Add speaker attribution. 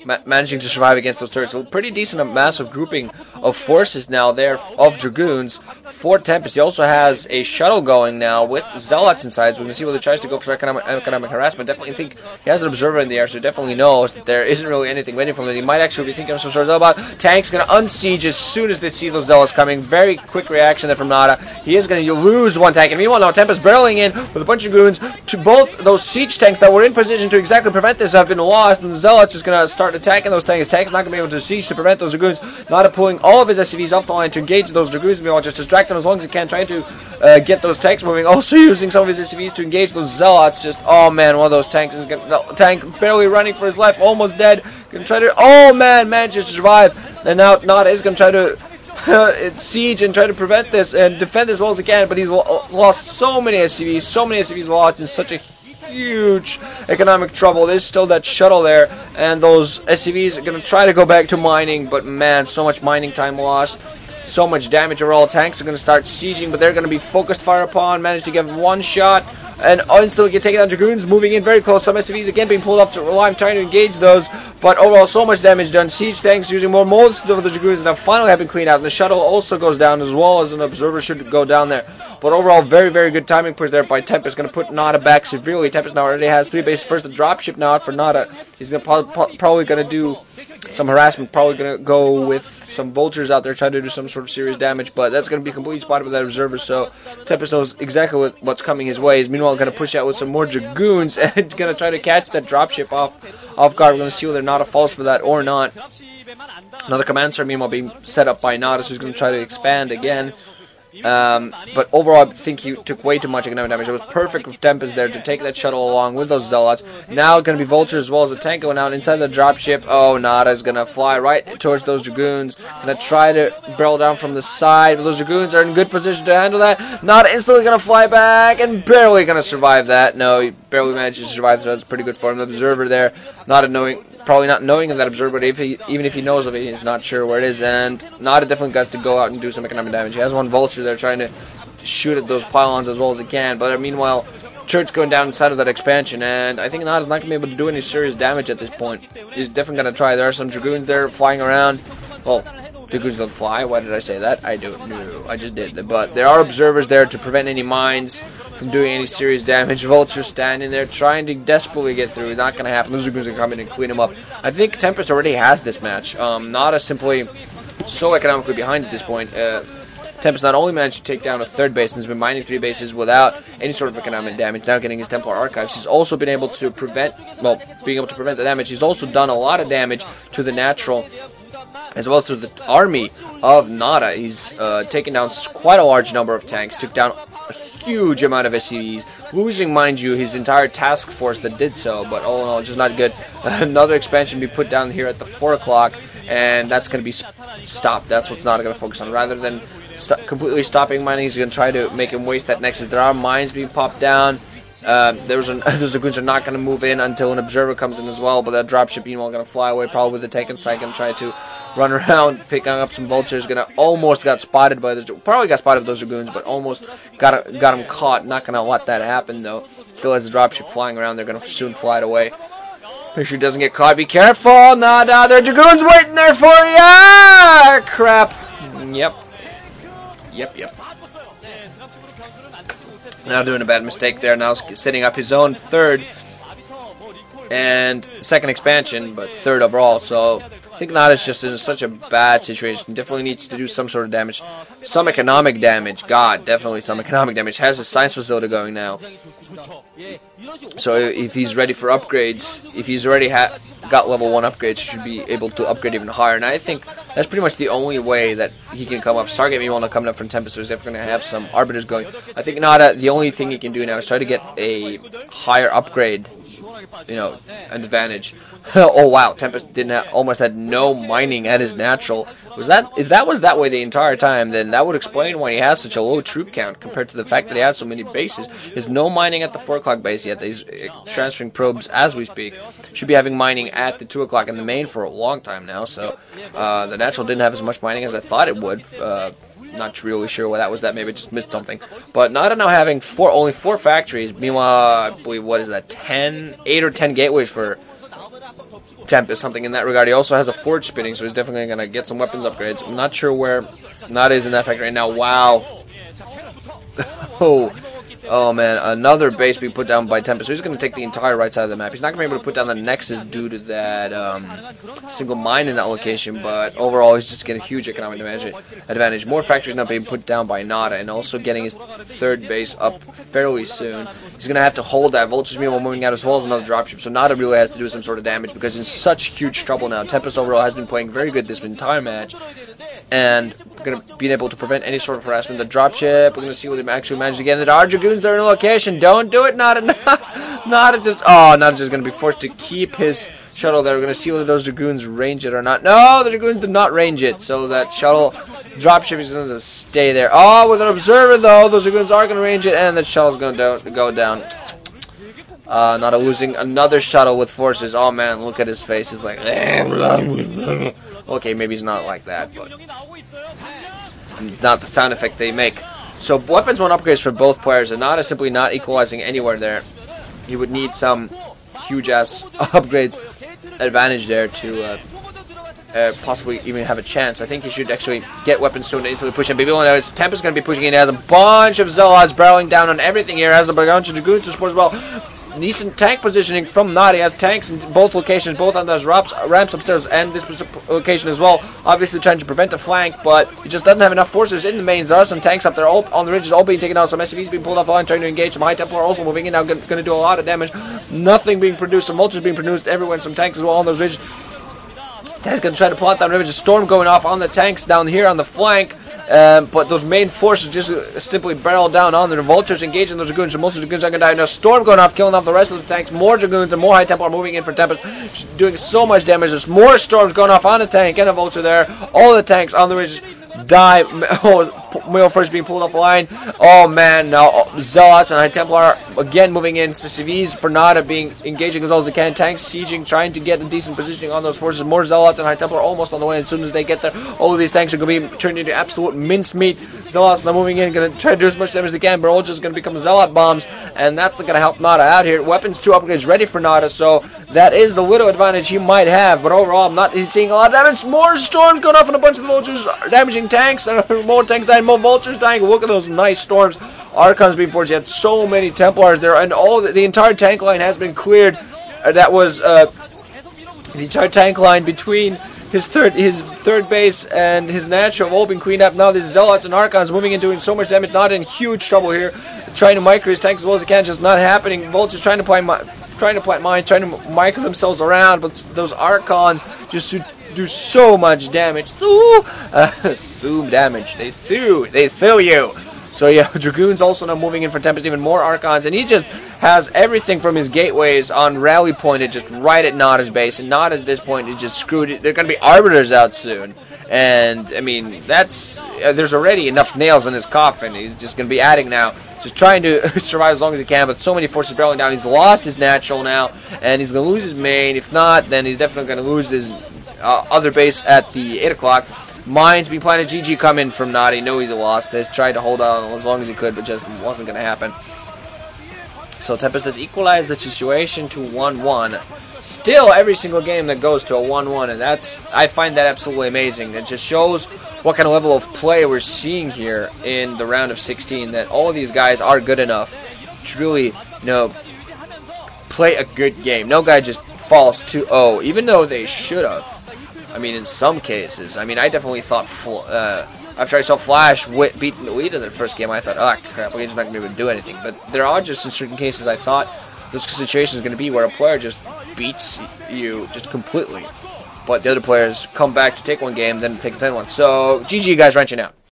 Speaker 1: managing to survive against those turrets. So pretty decent, massive grouping of forces now there of Dragoons for Tempest. He also has a shuttle going now with Zealots inside, so we can see whether he tries to go for economic harassment. Definitely think he has an observer in the air, so he definitely knows that there isn't really anything waiting for him. He might actually be thinking of some sort of Zealot. Tank's going to unsiege as soon as they see those Zealots coming. Very quick reaction there from NaDa. He is going to lose one tank, and meanwhile now Tempest barreling in with a bunch of goons. To both those siege tanks that were in position to exactly prevent this have been lost, and the Zealots is going to start attacking those tanks. Tank's not going to be able to siege to prevent those Dragoons. NaDa pulling all of his SCVs off the line to engage those Dragoons, and meanwhile just distract them as long as he can, trying to get those tanks moving. Also using some of his SCVs to engage those Zealots. Just, oh man, one of those tanks is going to, tank barely running for his life, almost dead. Going to try to, oh man, manages to survive. And now NaDa is going to try to siege and try to prevent this and defend as well as he can, but he's lost so many SCVs lost in such a huge economic trouble. There's still that shuttle there, and those SCVs are going to try to go back to mining, but man, so much mining time lost, so much damage overall. Tanks are going to start sieging, but they're going to be focused fire upon, manage to get one shot, and instantly get taken down. Dragoons moving in very close. Some SCVs again being pulled off to rely, trying to engage those, but overall so much damage done. Siege tanks using more molds of the Dragoons now finally have been cleaned out, and the shuttle also goes down as well as an observer should go down there. But overall, very, very good timing push there by Tempest. Going to put NaDa back severely. Tempest now already has 3 bases. First, the dropship now out for NaDa. He's gonna probably going to do some harassment. Probably going to go with some vultures out there, trying to do some sort of serious damage. But that's going to be completely spotted with that observer. So Tempest knows exactly what's coming his way. He's meanwhile going to push out with some more Dragoons and going to try to catch that dropship off guard. We're going to see whether NaDa falls for that or not. Another command center meanwhile being set up by NaDa, so he's going to try to expand again. But overall, I think he took way too much economic damage. It was perfect with Tempest there to take that shuttle along with those Zealots. Now going to be vultures as well as a tank going out inside the dropship. Oh, NaDa is going to fly right towards those Dragoons. Going to try to barrel down from the side. But those Dragoons are in good position to handle that. NaDa instantly going to fly back and barely going to survive that. No, he barely managed to survive, so that's pretty good for him. The observer there, probably not knowing of that observer, but even if he knows of it, he's not sure where it is. And NaDa definitely got to go out and do some economic damage. He has one vulture there trying to shoot at those pylons as well as he can. But meanwhile, Church going down inside of that expansion, and I think NaDa's not going to be able to do any serious damage at this point. He's definitely going to try. There are some Dragoons there flying around. Well, Dragoons don't fly. Why did I say that? I don't know. I just did. But there are observers there to prevent any mines from doing any serious damage. Vulture standing there trying to desperately get through. Not going to happen. Those Dragoons are going to come in and clean him up. I think Tempest already has this match. NaDa simply so economically behind at this point. Tempest not only managed to take down a 3rd base and has been mining 3 bases without any sort of economic damage, now getting his Templar archives. He's also been able to prevent the damage. He's also done a lot of damage to the natural as well as to the army of NaDa. He's taken down quite a large number of tanks, took down a huge amount of SCVs, losing, mind you, his entire task force that did so, but all in all, just not good. Another expansion be put down here at the 4 o'clock, and that's going to be stopped. That's what's NaDa going to focus on. Rather than completely stopping mining, he's going to try to make him waste that nexus. There are mines being popped down. Those Dragoons are not going to move in until an observer comes in as well, but that dropship meanwhile going to fly away, probably with the tank inside, and try to run around, picking up some vultures. Almost got spotted by those, probably got spotted by those Dragoons, but almost got him caught. Not going to let that happen though. Still has the dropship flying around. They're going to soon fly it away. Make sure he doesn't get caught. Be careful, NaDa. There are Dragoons waiting there for you. Crap. Yep. Now doing a bad mistake there. Now setting up his own 3rd and 2nd expansion, but 3rd overall. So I think NaDa's just in such a bad situation. Definitely needs to do some sort of damage. Some economic damage. God, definitely some economic damage. Has a science facility going now. So if he's ready for upgrades, if he's already got level 1 upgrades, he should be able to upgrade even higher. And I think that's pretty much the only way that he can come up. Stargate meanwhile not coming up from Tempest, so he's definitely going to have some Arbiters going. I think NaDa, the only thing he can do now is try to get a higher upgrade, advantage. Oh wow, Tempest almost had no mining at his natural. If that was that way the entire time, then that would explain why he has such a low troop count compared to the fact that he has so many bases. There's no mining at the 4 o'clock base yet. He's transferring probes as we speak. Should be having mining at the 2 o'clock in the main for a long time now. So the natural didn't have as much mining as I thought it would. Not really sure why that was. That maybe just missed something. But NaDa now having only 4 factories. Meanwhile, I believe, what is that? 8 or 10 gateways for Tempest something in that regard. He also has a forge spinning, so he's definitely going to get some weapons upgrades. I'm not sure where NaDa is in that fact right now. Wow. Oh man, another base being put down by Tempest. So he's going to take the entire right side of the map. He's not going to be able to put down the Nexus due to that single mine in that location, but overall he's just getting a huge economic advantage. More factories now being put down by NaDa, and also getting his third base up fairly soon. He's going to have to hold that Vulture's meanwhile moving out as well as another dropship, so NaDa really has to do some sort of damage because he's in such huge trouble now. Tempest overall has been playing very good this entire match, and going to be able to prevent any sort of harassment. The dropship, we're going to see what they actually manage to get. There are Dragoons there in location. Don't do it, NaDa. NaDa just going to be forced to keep his shuttle there. We're going to see whether those Dragoons range it or not. No, the Dragoons did not range it, so that shuttle dropship is going to stay there. Oh, with an observer though, those Dragoons are going to range it, and the shuttle's going to go down. NaDa losing another shuttle with forces. Oh man, look at his face. He's like, okay, maybe he's not like that, but not the sound effect they make. So weapons 1 upgrades for both players, and NaDa simply not equalizing anywhere there. He would need some huge ass upgrades advantage there to possibly even have a chance. I think he should actually get weapons soon to easily push him. But Tempest is going to be pushing in. He has a bunch of Zealots barreling down on everything here. Has a bunch of Dragoons to support as well. Decent tank positioning from NaDa. He has tanks in both locations, both on those ramps upstairs and this location as well. Obviously trying to prevent a flank, but he just doesn't have enough forces in the mains. There are some tanks up there all on the ridges, all being taken out. Some SCVs being pulled off the line, trying to engage. Some High Templar also moving in now, going to do a lot of damage. Nothing being produced. Some vultures being produced everywhere, some tanks as well on those ridges. Tank's going to try to plot down rivers. A storm going off on the tanks down here on the flank. But those main forces just simply barrel down on the vultures, engaging those Dragoons. Most of the Dragoons are going to die. Now storm going off, killing off the rest of the tanks. More Dragoons and more High Templar moving in for Tempest, doing so much damage. There's more storms going off on the tank and a vulture there. All the tanks on the ridge die. Male first being pulled off the line. Oh man, now Zealots and High Templar again moving in. CVs for NaDa being engaging as well as they can. Tanks sieging, trying to get a decent positioning on those forces. More Zealots and High Templar almost on the way. As soon as they get there, all of these tanks are going to be turned into absolute mincemeat. Zealots now moving in, going to try to do as much damage as they can, but all just going to become Zealot bombs, and that's going to help NaDa out here. Weapons 2 upgrades ready for NaDa, so that is the little advantage he might have, but overall he's seeing a lot of damage. More storms going off and a bunch of the vultures damaging tanks, and more tanks dying, more vultures dying. Look at those nice storms. Archons being forged. You had so many Templars there, and all the entire tank line has been cleared. That was the entire tank line between his third base and his natural have all been cleaned up. Now there's Zealots and Archons moving in, doing so much damage. Not in huge trouble here. Trying to micro his tanks as well as he can, just not happening. Vultures trying to plant mines, trying to micro themselves around, but those Archons just do so much damage. Sue damage. They sue you. So yeah, Dragoons also now moving in for Tempest, even more Archons, and he just has everything from his gateways on rally pointed just right at NaDa's base, and NaDa at this point is just screwed. They're going to be Arbiters out soon, and I mean, there's already enough nails in his coffin. He's just going to be adding now, just trying to survive as long as he can, but so many forces barreling down. He's lost his natural now, and he's going to lose his main. If not, then he's definitely going to lose his other base at the 8 o'clock. Mines being planted. GG coming from NaDa. He knows he's lost this. Tried to hold on as long as he could, but just wasn't going to happen. So Tempest has equalized the situation to 1-1. Still, every single game that goes to a 1-1, and I find that absolutely amazing. It just shows what kind of level of play we're seeing here in the round of 16. That all of these guys are good enough to really, play a good game. No guy just falls 2-0, even though they should have. I mean, in some cases. I mean, I definitely thought, after I saw Flash beat the lead in their first game, I thought, oh crap, we're just not going to be able to do anything. But there are just in certain cases I thought those situations are going to be where a player just beats you just completely. But the other players come back to take one game, then take the second one. So, GG guys, wrenching out.